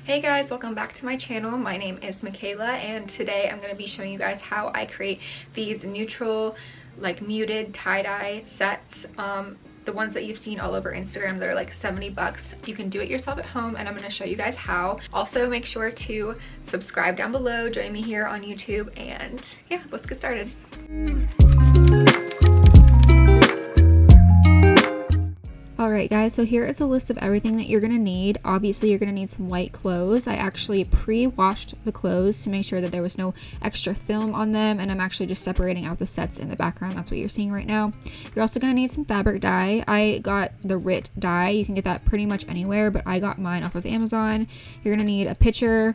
Hey guys, welcome back to my channel. My name is Michaela and today I'm going to be showing you guys how I create these neutral, like muted tie-dye sets. The ones that you've seen all over Instagram, they're like 70 bucks. You can do it yourself at home and I'm going to show you guys how. Also make sure to subscribe down below, join me here on YouTube, and yeah, let's get started. Alright guys, so here is a list of everything that you're going to need. Obviously you're going to need some white clothes. I actually pre-washed the clothes to make sure that there was no extra film on them, and I'm actually just separating out the sets in the background. That's what you're seeing right now. You're also going to need some fabric dye. I got the RIT dye. You can get that pretty much anywhere, but I got mine off of Amazon. You're going to need a pitcher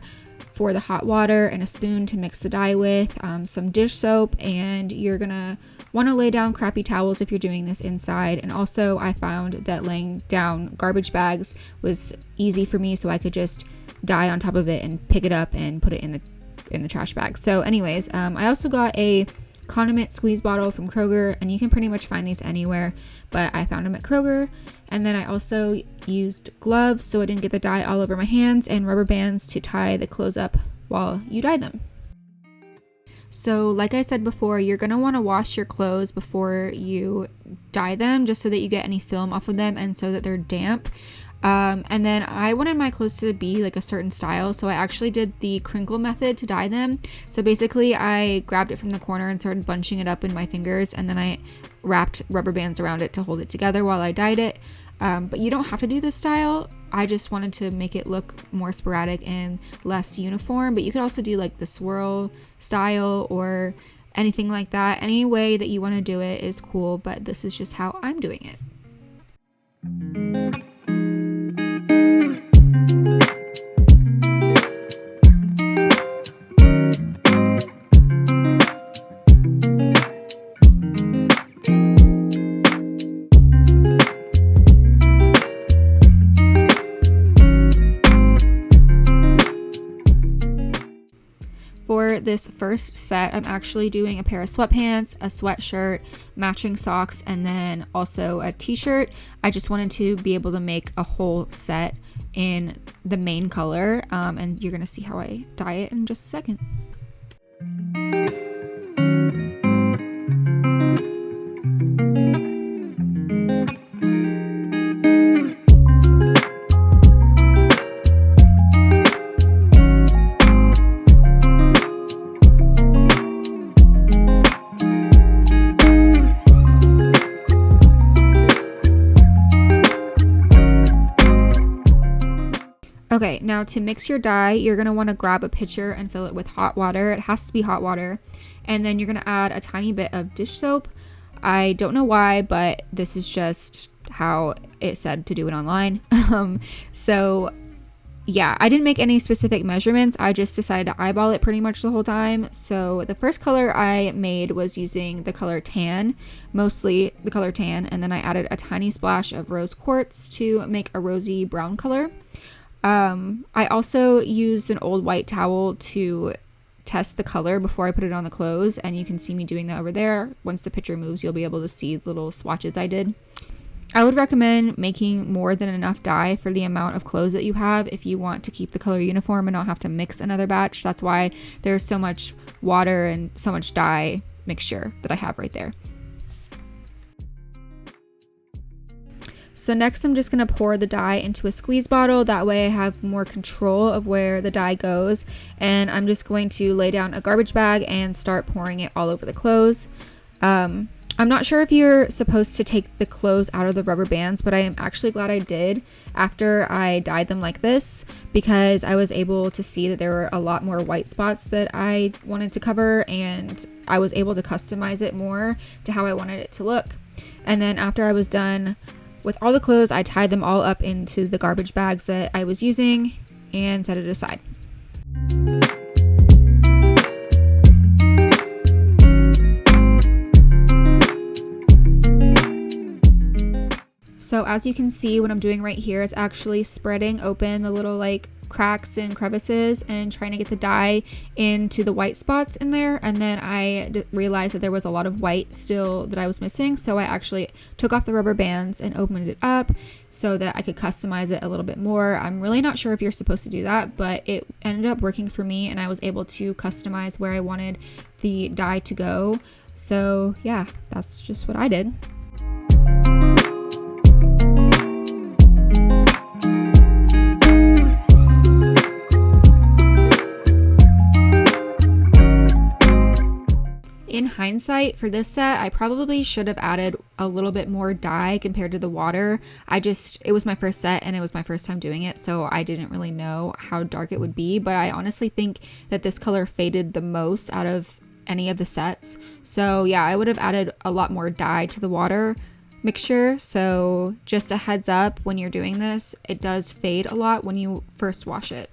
for the hot water and a spoon to mix the dye with, some dish soap, and you're gonna want to lay down crappy towels if you're doing this inside. And also I found that laying down garbage bags was easy for me, so I could just dye on top of it and pick it up and put it in the trash bag. So anyways, I also got a condiment squeeze bottle from Kroger, and you can pretty much find these anywhere, but I found them at Kroger. And then I also used gloves so I didn't get the dye all over my hands, and rubber bands to tie the clothes up while you dye them. So like I said before, you're going to want to wash your clothes before you dye them, just so that you get any film off of them and so that they're damp. And then I wanted my clothes to be like a certain style, so I actually did the crinkle method to dye them. So basically I grabbed it from the corner and started bunching it up in my fingers, and then I wrapped rubber bands around it to hold it together while I dyed it. But you don't have to do this style. I just wanted to make it look more sporadic and less uniform, but you could also do like the swirl style or anything like that. Any way that you want to do it is cool, but this is just how I'm doing it. For this first set, I'm actually doing a pair of sweatpants, a sweatshirt, matching socks, and then also a t-shirt. I just wanted to be able to make a whole set in the main color, and you're gonna see how I dye it in just a second. Okay, now to mix your dye, you're going to want to grab a pitcher and fill it with hot water. It has to be hot water. And then you're going to add a tiny bit of dish soap. I don't know why, but this is just how it said to do it online. So yeah, I didn't make any specific measurements. I just decided to eyeball it pretty much the whole time. So the first color I made was using the color tan, mostly the color tan. And then I added a tiny splash of rose quartz to make a rosy brown color. I also used an old white towel to test the color before I put it on the clothes, and you can see me doing that over there. Once the picture moves, you'll be able to see the little swatches I did. I would recommend making more than enough dye for the amount of clothes that you have if you want to keep the color uniform and not have to mix another batch. That's why there's so much water and so much dye mixture that I have right there. So next I'm just going to pour the dye into a squeeze bottle. That way I have more control of where the dye goes. And I'm just going to lay down a garbage bag and start pouring it all over the clothes. I'm not sure if you're supposed to take the clothes out of the rubber bands, but I am actually glad I did after I dyed them like this, because I was able to see that there were a lot more white spots that I wanted to cover, and I was able to customize it more to how I wanted it to look. And then after I was done with all the clothes, I tied them all up into the garbage bags that I was using and set it aside. So as you can see, what I'm doing right here is actually spreading open the little like cracks and crevices and trying to get the dye into the white spots in there, and then I realized that there was a lot of white still that I was missing, so I actually took off the rubber bands and opened it up so that I could customize it a little bit more. I'm really not sure if you're supposed to do that, but it ended up working for me, and I was able to customize where I wanted the dye to go. So yeah, that's just what I did. In hindsight, for this set, I probably should have added a little bit more dye compared to the water. It was my first set and it was my first time doing it, so I didn't really know how dark it would be, but I honestly think that this color faded the most out of any of the sets. So yeah, I would have added a lot more dye to the water mixture. So just a heads up, when you're doing this, it does fade a lot when you first wash it.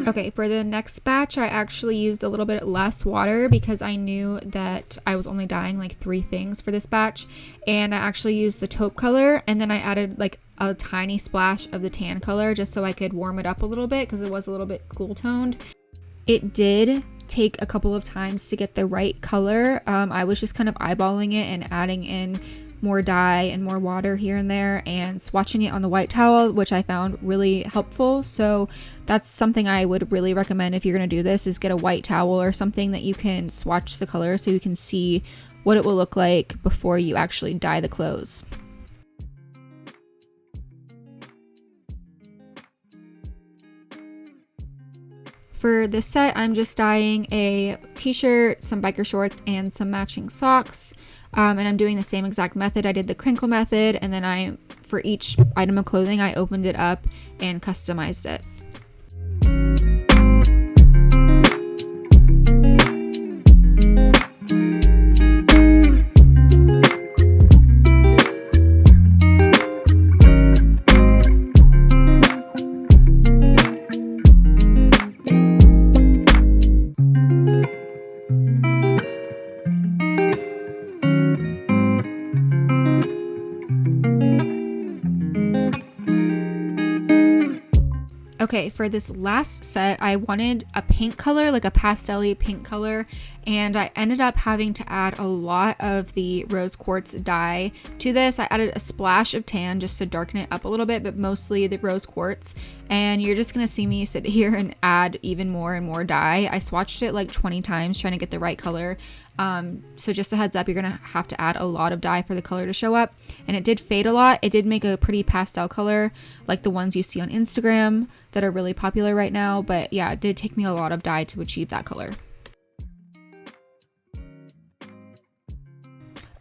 Okay, for the next batch, I actually used a little bit less water because I knew that I was only dyeing like 3 things for this batch, and I actually used the taupe color, and then I added like a tiny splash of the tan color just so I could warm it up a little bit because it was a little bit cool toned. It did take a couple of times to get the right color. I was just kind of eyeballing it and adding in more dye and more water here and there and swatching it on the white towel, which I found really helpful. So that's something I would really recommend if you're going to do this, is get a white towel or something that you can swatch the color so you can see what it will look like before you actually dye the clothes. For this set, I'm just dyeing a t-shirt, some biker shorts, and some matching socks. And I'm doing the same exact method. I did the crinkle method, and then for each item of clothing, I opened it up and customized it. Okay, for this last set, I wanted a pink color, like a pastel-y pink color, and I ended up having to add a lot of the rose quartz dye to this. I added a splash of tan just to darken it up a little bit, but mostly the rose quartz, and you're just gonna see me sit here and add even more and more dye. I swatched it like 20 times trying to get the right color. So just a heads up, you're gonna have to add a lot of dye for the color to show up, and it did fade a lot. It did make a pretty pastel color like the ones you see on Instagram that are really popular right now, but yeah, it did take me a lot of dye to achieve that color.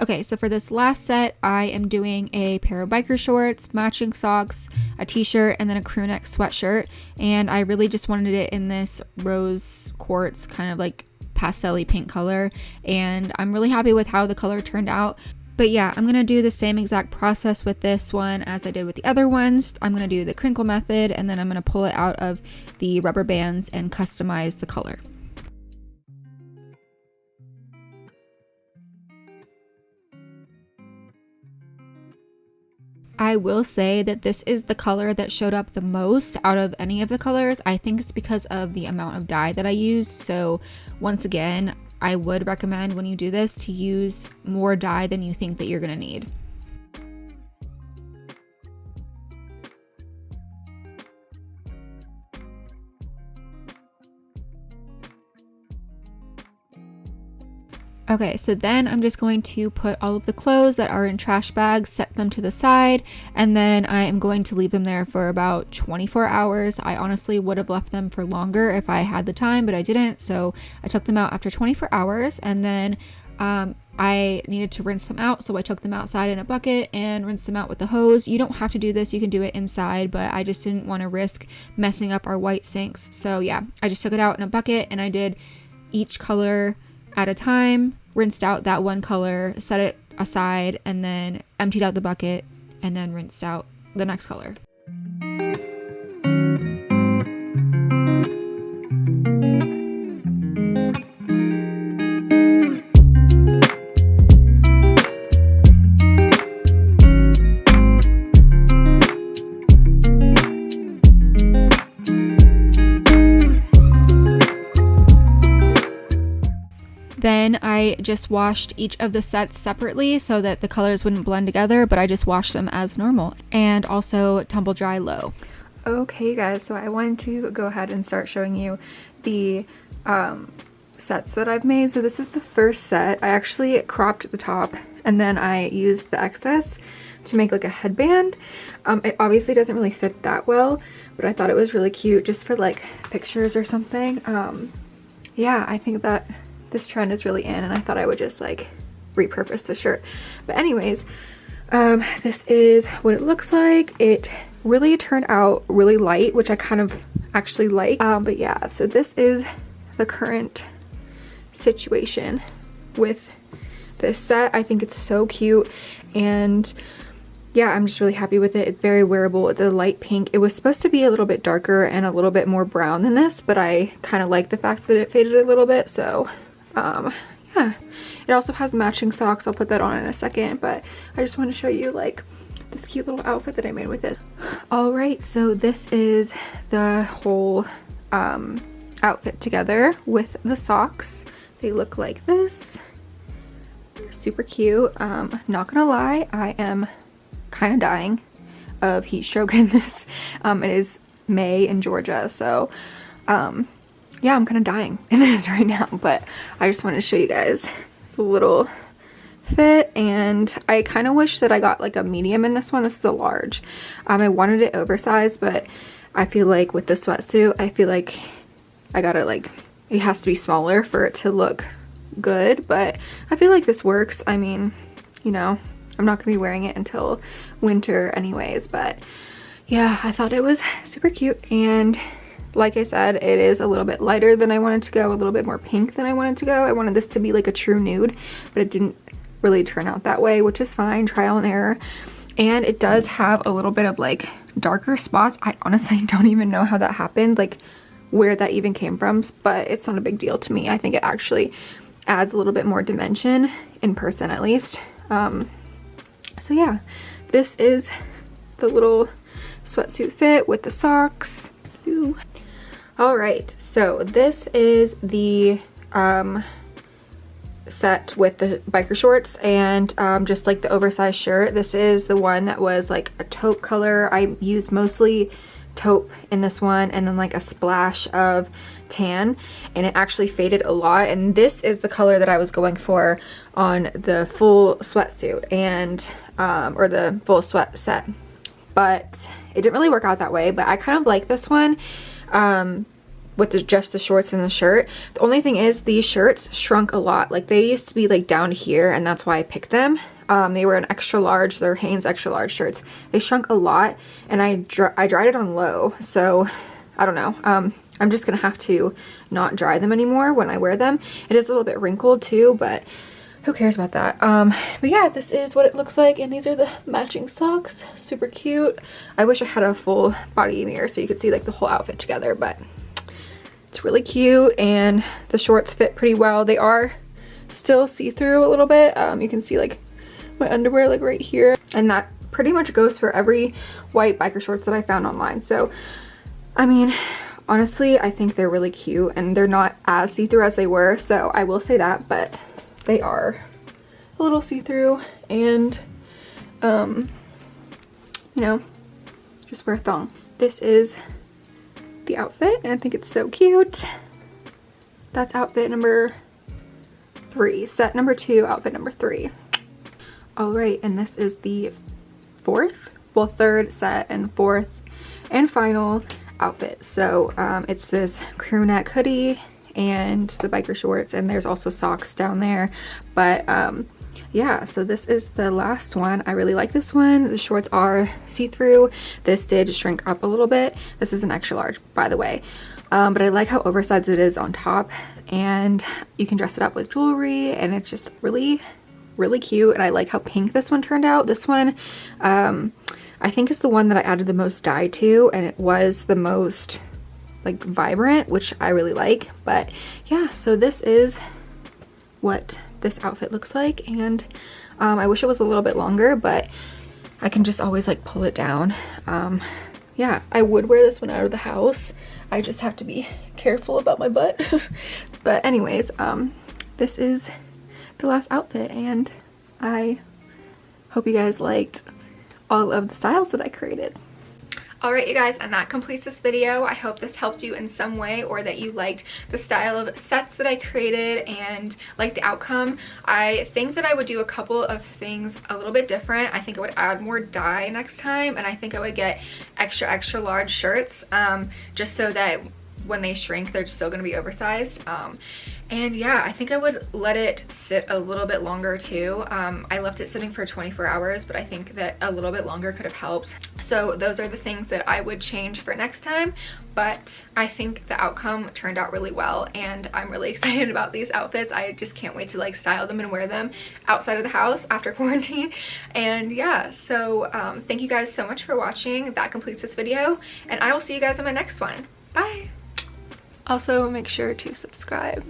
Okay, so for this last set, I am doing a pair of biker shorts, matching socks, a t-shirt, and then a crew neck sweatshirt, and I really just wanted it in this rose quartz kind of like pastel-y pink color, and I'm really happy with how the color turned out. But yeah, I'm gonna do the same exact process with this one as I did with the other ones. I'm gonna do the crinkle method, and then I'm gonna pull it out of the rubber bands and customize the color. I will say that this is the color that showed up the most out of any of the colors. I think it's because of the amount of dye that I used. So once again, I would recommend when you do this to use more dye than you think that you're gonna need. Okay, so then I'm just going to put all of the clothes that are in trash bags, set them to the side, and then I am going to leave them there for about 24 hours. I honestly would have left them for longer if I had the time, but I didn't. So I took them out after 24 hours, and then I needed to rinse them out. So I took them outside in a bucket and rinsed them out with the hose. You don't have to do this. You can do it inside, but I just didn't want to risk messing up our white sinks. So yeah, I just took it out in a bucket and I did each color at a time, rinsed out that one color, set it aside, and then emptied out the bucket and then rinsed out the next color. Then I just washed each of the sets separately so that the colors wouldn't blend together, but I just washed them as normal and also tumble dry low. Okay guys, so I wanted to go ahead and start showing you the sets that I've made. So this is the first set. I actually cropped the top and then I used the excess to make like a headband. It obviously doesn't really fit that well, but I thought it was really cute just for like pictures or something. Yeah, I think that this trend is really in and I thought I would just like repurpose the shirt. But anyways, this is what it looks like. It really turned out really light, which I kind of actually like. But yeah, so this is the current situation with this set. I think it's so cute and yeah, I'm just really happy with it. It's very wearable. It's a light pink. It was supposed to be a little bit darker and a little bit more brown than this, but I kind of like the fact that it faded a little bit. So yeah, it also has matching socks. I'll put that on in a second, but I just want to show you like this cute little outfit that I made with this. All right, so this is the whole outfit together with the socks. They look like this. They're super cute. Not gonna lie, I am kind of dying of heat stroke in this. It is May in Georgia, so yeah, I'm kind of dying in this right now, but I just wanted to show you guys the little fit, and I kind of wish that I got like a medium in this one. This is a large. I wanted it oversized, but I feel like with the sweatsuit, I feel like I gotta like, it has to be smaller for it to look good, but I feel like this works. I mean, you know, I'm not gonna be wearing it until winter anyways, but yeah, I thought it was super cute. And like I said, it is a little bit lighter than I wanted to go, a little bit more pink than I wanted to go. I wanted this to be like a true nude, but it didn't really turn out that way, which is fine, trial and error. And it does have a little bit of like darker spots. I honestly don't even know how that happened, like where that even came from, but it's not a big deal to me. I think it actually adds a little bit more dimension in person at least. So yeah, this is the little sweatsuit fit with the socks. Ooh. All right, so this is the set with the biker shorts and just like the oversized shirt. This is the one that was like a taupe color. I used mostly taupe in this one and then like a splash of tan, and it actually faded a lot. And this is the color that I was going for on the full sweatsuit and or the full sweat set, but it didn't really work out that way. But I kind of like this one with just the shorts and the shirt. The only thing is these shirts shrunk a lot. Like they used to be like down here, and that's why I picked them. They were an extra large. They're Hanes extra large shirts. They shrunk a lot, and I dried it on low, so I don't know. I'm just gonna have to not dry them anymore when I wear them. It is a little bit wrinkled too, but who cares about that? But yeah, this is what it looks like, and these are the matching socks. Super cute. I wish I had a full body mirror so you could see like the whole outfit together, but it's really cute, and the shorts fit pretty well. They are still see-through a little bit. You can see like my underwear like right here, and that pretty much goes for every white biker shorts that I found online. So, I mean, honestly, I think they're really cute and they're not as see-through as they were. So I will say that, but they are a little see-through and, you know, just wear a thong. This is the outfit and I think it's so cute. That's outfit number 3, set number 2, outfit number 3. All right, and this is the third set and fourth and final outfit. So it's this crew neck hoodie and the biker shorts, and there's also socks down there. But yeah, so this is the last one. I really like this one. The shorts are see-through. This did shrink up a little bit. This is an extra large, by the way. But I like how oversized it is on top, and you can dress it up with jewelry, and it's just really cute. And I like how pink this one turned out. This one I think is the one that I added the most dye to, and it was the most like vibrant, which I really like. But yeah, so this is what this outfit looks like, and I wish it was a little bit longer, but I can just always like pull it down. Yeah, I would wear this one out of the house. I just have to be careful about my butt. But anyways, this is the last outfit, and I hope you guys liked all of the styles that I created. Alright you guys, and that completes this video. I hope this helped you in some way, or that you liked the style of sets that I created and liked the outcome. I think that I would do a couple of things a little bit different. I think I would add more dye next time, and I think I would get extra large shirts, just so that when they shrink they're still going to be oversized. And yeah, I think I would let it sit a little bit longer too. I left it sitting for 24 hours, but I think that a little bit longer could have helped. So those are the things that I would change for next time, but I think the outcome turned out really well, and I'm really excited about these outfits. I just can't wait to like style them and wear them outside of the house after quarantine. And yeah, so thank you guys so much for watching. That completes this video, and I will see you guys in my next one. Bye! Also, make sure to subscribe.